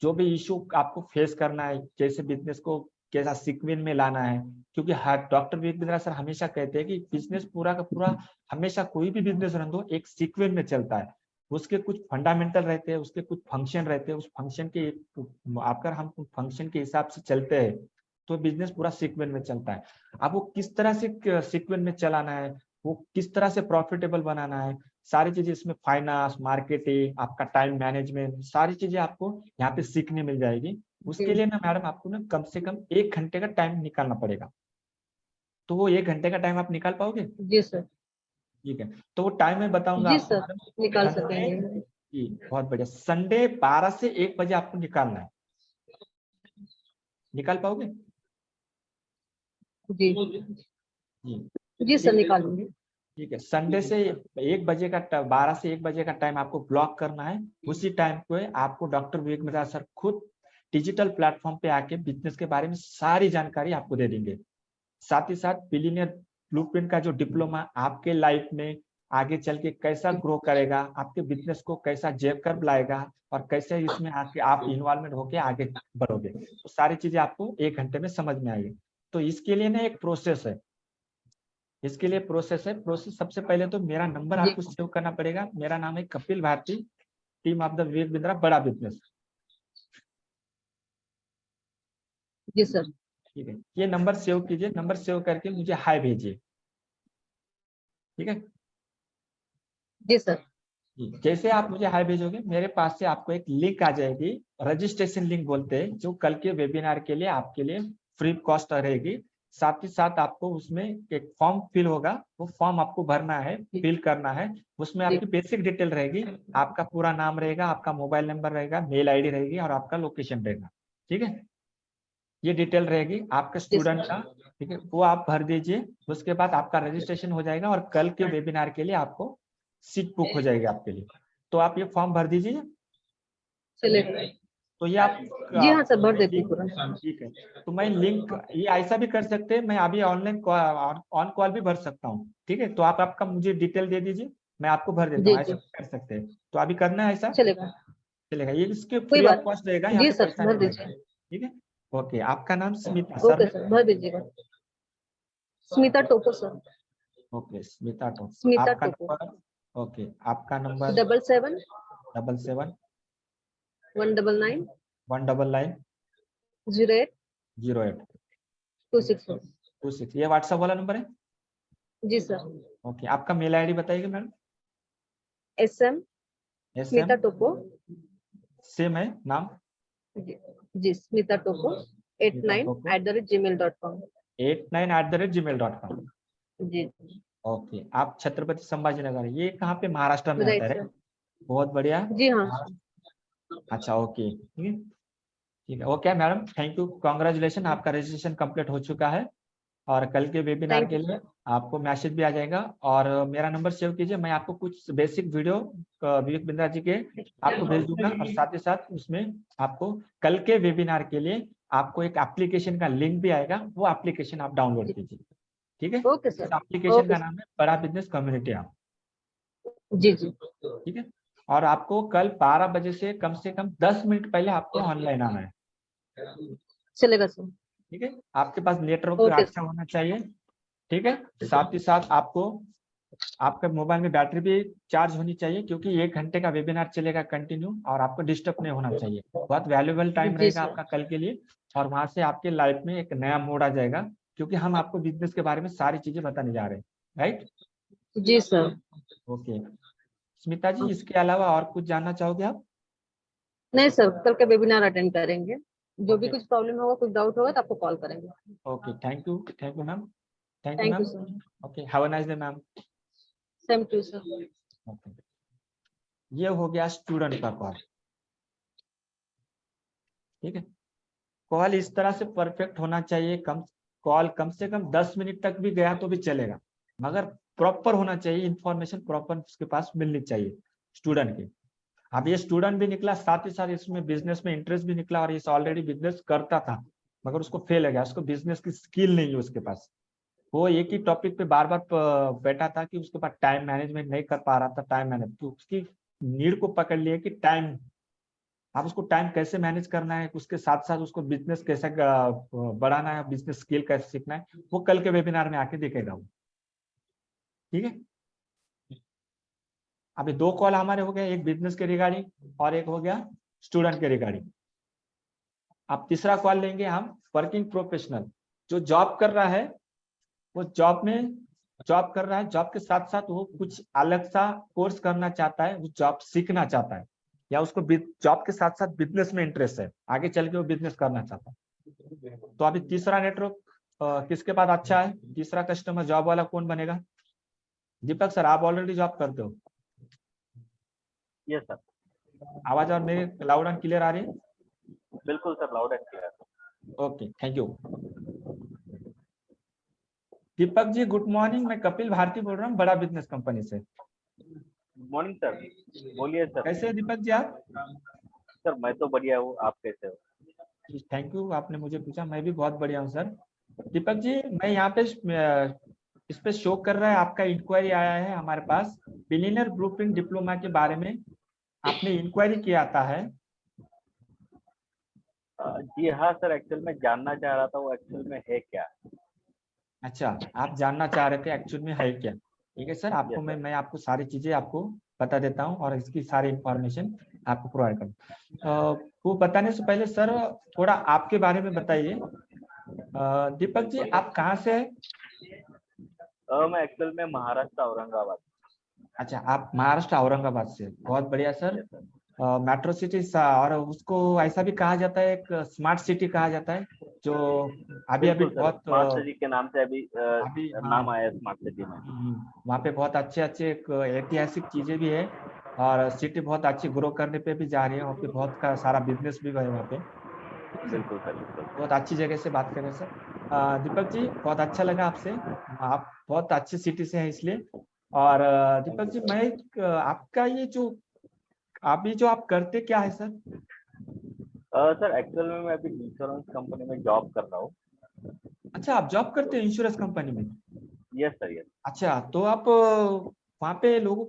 जो भी इशू आपको फेस करना है, जैसे बिजनेस को कैसा सीक्वेंस में लाना है, क्योंकि हर डॉक्टर वीर बिंद्रा सर हमेशा कहते हैं कि बिजनेस पूरा का पूरा, हमेशा कोई भी बिजनेस रन दो एक सीक्वेंस में चलता है। उसके कुछ फंडामेंटल रहते हैं, उसके कुछ फंक्शन रहते हैं, उस फंक्शन के आकर हम फंक्शन के हिसाब से चलते हैं, तो बिजनेस पूरा सीक्वेंस में चलता है। अब वो किस तरह से सीक्वेंस में चलाना है, वो किस तरह से प्रॉफिटेबल बनाना है, सारी चीजें इसमें, फाइनेंस, मार्केटिंग, आपका टाइम मैनेजमेंट, सारी चीजें आपको यहाँ पे सीखने मिल जाएगी। उसके जी लिए ना मैडम आपको ना कम से कम 1 घंटे का टाइम निकालना पड़ेगा। तो वो 1 घंटे का टाइम आप निकाल पाओगे? जी सर। ठीक है, तो वो टाइम मैं बताऊंगा जी आपको सर, मैडम। निकाल संडे, सकेंगे। जी बहुत बढ़िया, संडे 12 से 1 बजे आपको निकालना है। निकाल पाओगे? जी जी जी सर, ठीक है। निकालूंगी। ठीक है, संडे से 1 बजे का 12 से 1 बजे का टाइम आपको ब्लॉक करना है। उसी टाइम पे आपको डॉक्टर विवेक मेहता सर खुद डिजिटल प्लेटफॉर्म पे आके बिजनेस के बारे में सारी जानकारी आपको दे देंगे। साथ ही साथ बिलियनियर ब्लूप्रिंट का जो डिप्लोमा आपके लाइफ में आगे चल के कैसा ग्रो करेगा, आपके बिजनेस को कैसा जेब कर लाएगा और कैसे इसमें आके आप इन्वॉल्वमेंट होके आगे बढ़ोगे, तो सारी चीजें आपको 1 घंटे में समझ में आएगी। तो इसके लिए ना एक प्रोसेस है, इसके लिए प्रोसेस है। प्रोसेस सबसे पहले तो मेरा नंबर जी। आपको सेव करना पड़ेगा। मेरा नाम है Kapil Bharti, team of the Vivek Bindra बड़ा बिजनेस। जी सर। ठीक है, ये नंबर सेव कीजिए, नंबर सेव करके मुझे हाय भेजिए। ठीक है जी सर। जी, जैसे आप मुझे हाय भेजोगे मेरे पास से आपको एक लिंक आ जाएगी, रजिस्ट्रेशन लिंक बोलते हैं, जो कल के वेबिनार के लिए आपके लिए फ्री कॉस्ट रहेगी। साथ ही साथ आपको उसमें एक फॉर्म फिल होगा, वो फॉर्म आपको भरना है, फिल करना है। उसमें आपकी बेसिक डिटेल रहेगी, आपका पूरा नाम रहेगा, आपका मोबाइल नंबर रहेगा, मेल आईडी रहेगी और आपका लोकेशन रहेगा। ठीक है, ये डिटेल रहेगी आपके स्टूडेंट का। ठीक है, वो आप भर दीजिए। उसके बाद आपका रजिस्ट्रेशन हो जाएगा और कल के वेबिनार के लिए आपको सीट बुक हो जाएगी आपके लिए। तो आप ये फॉर्म भर दीजिए। चलिए। तो ये आप जी हाँ सर, भर देती हूँ पूरा। ठीक है, तो मैं लिंक ये ऐसा भी कर सकते हैं, मैं अभी ऑनलाइन ऑन कॉल भी भर सकता हूँ। ठीक है, तो आप आपका मुझे डिटेल दे दीजिए, मैं आपको भर देता जी हूँ, ऐसा जी, भी कर सकते हैं। तो अभी करना है ऐसा, चलेगा। चलेगा। ये इसके कोई फ्री ऑफ बात कॉस्ट रहेगा, यहाँ जी पे सर, पैसा भर नहीं लगेगा। दीजिए। ठीक है, ओके। आपका नाम स्मिता सर ओके ने? सर, भर दीजिएगा। स्मिता टोको सर। ओके, स्मिता टोप। स्मिता आपका टोको। नंबर? ओके, आपका नंबर 77 77 199 199 08 08 264। 26। ये व्हाट्सएप वाला नंबर है? जी सर। ओके, आपका मेल आईडी बताइए मैडम। SM स्मिता SM टोको। सेम है नाम? जी जी, स्मिता टोको 89@gmail.com। 89@gmail.com। जी ओके, आप छत्रपति संभाजी नगर, ये कहाँ पे महाराष्ट्र में आता राइट है? सर। बहुत बढ़िया। जी हाँ। अच्छा, ओके, ठीक है, okay madam, thank you, congratulation, आपका रजिस्ट्रेशन कंप्लीट हो चुका है। और कल के वेबिनार थैंक के यू लिए सर। आपको मैसेज भी आ जाएगा। और मेरा नंबर सेव कीजिए, मैं आपको कुछ बेसिक वीडियो विवेक बिंद्रा जी के आपको भेज दूंगा। और साथ ही साथ उसमें आपको कल के वेबिनार के लिए आपको एक एप्लीकेशन का लिंक भी आएगा, वो एप्लीकेशन आप डाउनलोड कीजिए। ठीक है, ओके इस सर। एप्लीकेशन ओके का सर। नाम है बड़ा बिजनेस कम्युनिटी ऐप। जी जी, ठीक है, और आपको कल 12 बजे से कम 10 मिनट पहले आपको ऑनलाइन आना है। चलेगा सर। ठीक है, आपके पास नेटवर्क ओके अच्छा होना चाहिए। ठीक है, साथ ही साथ आपको आपके मोबाइल में बैटरी भी चार्ज होनी चाहिए, क्योंकि 1 घंटे का वेबिनार चलेगा कंटिन्यू, और आपको डिस्टर्ब नहीं होना चाहिए। बहुत वैल्यूएबल टाइम जी रहेगा सर। आपका कल के लिए। और वहां से आपके लाइफ में एक नया मोड़ आ जाएगा, क्योंकि हम आपको बिजनेस के बारे में सारी चीजें बताने जा रहे हैं। राइट, जी सर। ओके। स्मिता जी, इसके अलावा और कुछ जानना चाहोगे आप? नहीं सर, कल का वेबिनार अटेंड करेंगे। जो भी ओके, कुछ प्रॉब्लम होगा, कुछ डाउट होगा तो आपको कॉल करेंगे। Okay, thank you ma'am, thank you thank ma'am. You sir. Okay, have a nice day ma'am. Same to sir. Okay, ये हो गया स्टूडेंट का कॉल। ठीक है, कॉल इस तरह से परफेक्ट होना चाहिए, कॉल कम से कम 10 मिनट तक भी गया तो भी चलेगा, मगर प्रॉपर होना चाहिए, इंफॉर्मेशन प्रॉपर उसके पास मिलनी चाहिए स्टूडेंट के। अब ये स्टूडेंट भी निकला, साथ ही साथ इसमें बिजनेस में इंटरेस्ट भी निकला, और इस ऑलरेडी बिजनेस करता था मगर उसको फेल हो गया, उसको बिजनेस की स्किल नहीं है उसके पास। वो एक ही टॉपिक पे बार बार बैठा था कि उसके पास टाइम मैनेजमेंट नहीं कर पा रहा था। टाइम मैनेज तो उसकी नीड को पकड़ लिया कि टाइम, आप उसको टाइम कैसे मैनेज करना है, उसके साथ साथ उसको बिजनेस कैसे बढ़ाना है, बिजनेस स्किल कैसे सीखना है, वो कल के वेबिनार में आके देखेगा वो। ठीक है, अभी 2 कॉल हमारे हो गए, एक बिजनेस के रिगार्डिंग और एक हो गया स्टूडेंट के रिगार्डिंग। अब तीसरा कॉल लेंगे हम वर्किंग प्रोफेशनल, जो जॉब कर रहा है, वो जॉब कर रहा है, जॉब के साथ साथ वो कुछ अलग सा कोर्स करना चाहता है, वो जॉब सीखना चाहता है, या उसको जॉब के साथ साथ बिजनेस में इंटरेस्ट है, आगे चल के वो बिजनेस करना चाहता है। तो अभी तीसरा नेटवर्क किसके पास अच्छा है, तीसरा कस्टमर जॉब वाला कौन बनेगा? दीपक सर, आप ऑलरेडी जॉब करते हो? यस सर, आवाज और मेरी लाउड एंड क्लियर आ रही है? बिल्कुल sir, loud and clear. Okay, thank you. Deepak ji good morning, मैं कपिल भारती बोल रहा हूँ बड़ा बिजनेस कंपनी से। गुड मॉर्निंग सर, बोलिए सर। कैसे हैं दीपक जी आप? सर मैं तो बढ़िया हूँ, आप कैसे हो? थैंक यू, आपने मुझे पूछा, मैं भी बहुत बढ़िया हूँ सर। दीपक जी, मैं यहाँ पे इस पे शो कर रहा है आपका इंक्वायरी आया है हमारे पास बिलियनर ब्लूप्रिंट डिप्लोमा के बारे में, आपने इंक्वायरी किया था है। जी हाँ सर, एक्चुअल में जानना चाह रहा था वो एक्चुअल में है क्या। अच्छा, आप जानना चाह रहे थे एक्चुअल में है क्या। ठीक है सर, आपको Yes, sir. मैं आपको सारी चीजें आपको बता देता हूँ और इसकी सारी इंफॉर्मेशन आपको प्रोवाइड करूँ। वो बताने से पहले सर थोड़ा आपके बारे में बताइए। दीपक जी, आप कहाँ से हैं? मैं एक्चुअल में महाराष्ट्र औरंगाबाद। अच्छा, आप महाराष्ट्र औरंगाबाद से, बहुत बढ़िया sir. Yes, sir. Metro city और उसको ऐसा भी कहा जाता है, एक स्मार्ट सिटी कहा जाता है, जो अभी अभी बिल्कुल सर, बहुत स्मार्ट सिटी के नाम से अभी अभी नाम आया है स्मार्ट सिटी में। वहाँ पे बहुत अच्छे अच्छे एक ऐतिहासिक चीजें भी है और सिटी बहुत अच्छी ग्रो करने पे भी जा रही है। वहाँ पे बहुत का सारा बिजनेस भी है वहाँ पे। बिल्कुल सर, बिल्कुल। बहुत अच्छी जगह से बात कर रहे हैं सर। दीपक जी, बहुत अच्छा लगा आपसे, आप बहुत अच्छी सिटी से हैं इसलिए। और दीपक जी, मैं आपका ये जो अभी जो आप करते क्या है सर? सर एक्चुअल में मैं अभी इंश्योरेंस कंपनी में जॉब कर रहा हूँ। अच्छा, आप जॉब करते हैं इंश्योरेंस कंपनी में? Yes sir, yes. अच्छा, तो आप वहाँ पे लोगों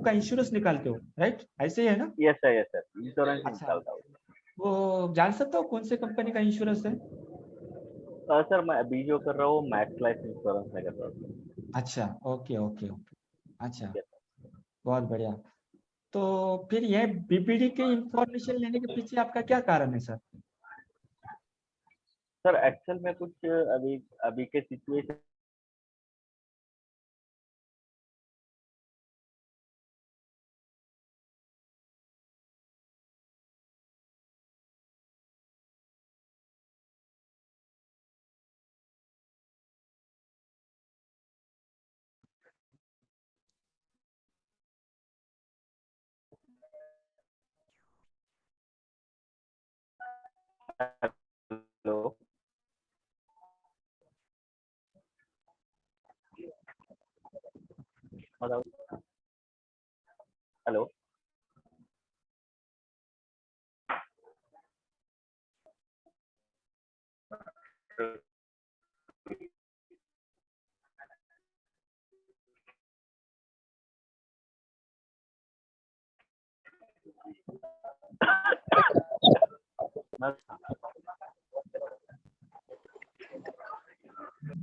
का इंश्योरेंस निकालते हो, राइट? ऐसे ही है ना? Yes sir, yes sir, insurance अच्छा, निकालता हूँ। वो जान सकता हूँ कौन से कंपनी का इंश्योरेंस है? सर मैं अभी जो कर रहा हूँ मैक्स लाइफ इंश्योरेंस में कर रहा हूँ। अच्छा, ओके ओके ओके। अच्छा, Yes, बहुत बढ़िया। तो फिर ये बीपीडी के इंफॉर्मेशन लेने के पीछे आपका क्या कारण है सर? सर एक्चुअल में कुछ अभी अभी के सिचुएशन हेलो हेलो हेलो।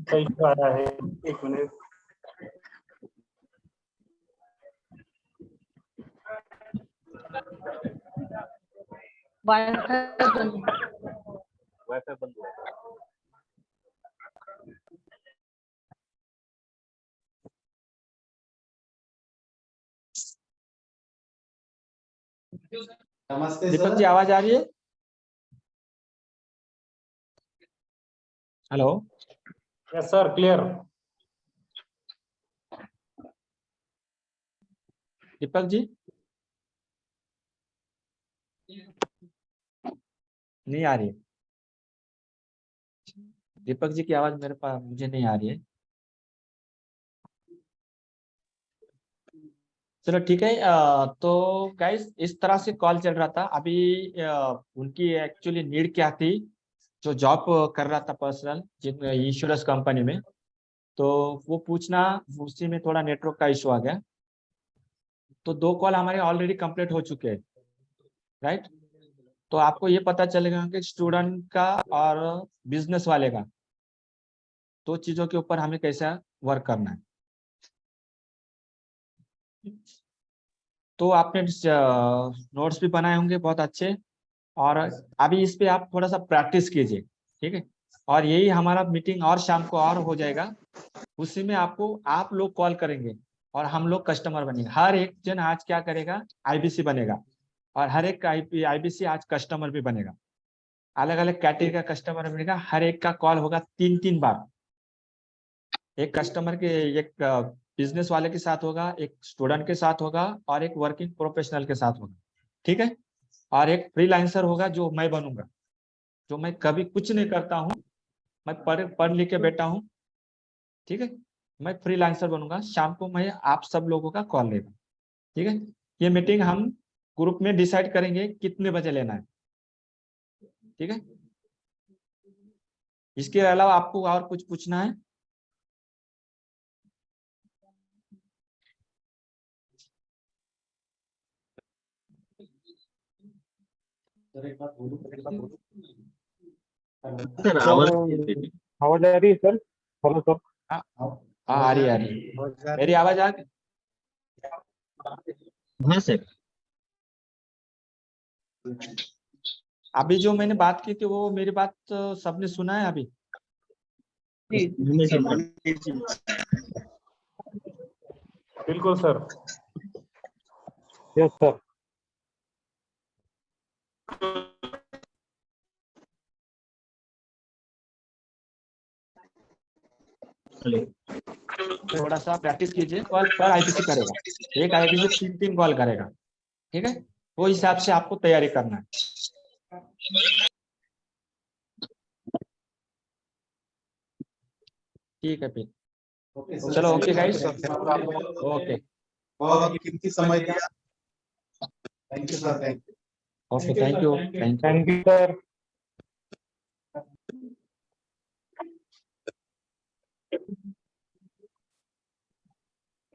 सही आ रहा है, एक मिनट। वाईफाई बंद। वाईफाई बंद हुआ है। नमस्ते दीपक सर। जी, आवाज आ रही है? Hello. Yes sir, clear. Deepak ji, नहीं आ रही है। दीपक जी की आवाज मेरे पास मुझे नहीं आ रही है। चलो ठीक है। तो गाइस, इस तरह से कॉल चल रहा था अभी। उनकी एक्चुअली नीड क्या थी, जो जॉब कर रहा था पर्सनल जिन इंश्योरेंस कंपनी में, तो वो पूछना, उसी में थोड़ा नेटवर्क का इशू आ गया। तो 2 कॉल हमारे ऑलरेडी कंप्लीट हो चुके हैं, राइट? तो आपको ये पता चलेगा कि स्टूडेंट का और बिजनेस वाले का 2 चीजों के ऊपर हमें कैसा वर्क करना है। तो आपने नोट्स भी बनाए होंगे बहुत अच्छे, और अभी इस पे आप थोड़ा सा प्रैक्टिस कीजिए, ठीक है? और यही हमारा मीटिंग और शाम को और हो जाएगा। उसी में आपको आप लोग कॉल करेंगे और हम लोग कस्टमर बनेंगे। हर एक जन आज क्या करेगा, आईबीसी बनेगा, और हर एक आईबीसी आज कस्टमर भी बनेगा। अलग अलग कैटेगरी का कस्टमर बनेगा। हर एक का कॉल होगा 3-3 बार। एक कस्टमर के, एक बिजनेस वाले के साथ होगा, एक स्टूडेंट के साथ होगा, और एक वर्किंग प्रोफेशनल के साथ होगा, ठीक है? और एक फ्रीलांसर होगा जो मैं बनूंगा, जो मैं कभी कुछ नहीं करता हूँ, मैं पढ़ लिख के बैठा हूँ, ठीक है? मैं फ्रीलांसर बनूंगा। शाम को मैं आप सब लोगों का कॉल लेगा, ठीक है? ये मीटिंग हम ग्रुप में डिसाइड करेंगे कितने बजे लेना है, ठीक है? इसके अलावा आपको और कुछ पूछना है? सर आवाज नहीं आ रही। आवाज आ रही है सर? Hello sir. हाँ आ रही है। मेरी आवाज आ रही? हाँ सर। अभी जो मैंने बात की थी वो मेरी बात सबने सुना है अभी? बिल्कुल सर। Yes sir. थोड़ा सा प्रैक्टिस कीजिए, कॉल पर आईपीसी करेगा, एक आईपीसी 3 कॉल करेगा, ठीक है? वो हिसाब से आपको तैयारी करना है। ठीक है फिर, चलो ओके गाइस, ओके बहुत कीमती समय दिया। Thank you sir, thank you. Okay, thank you. Thank you sir.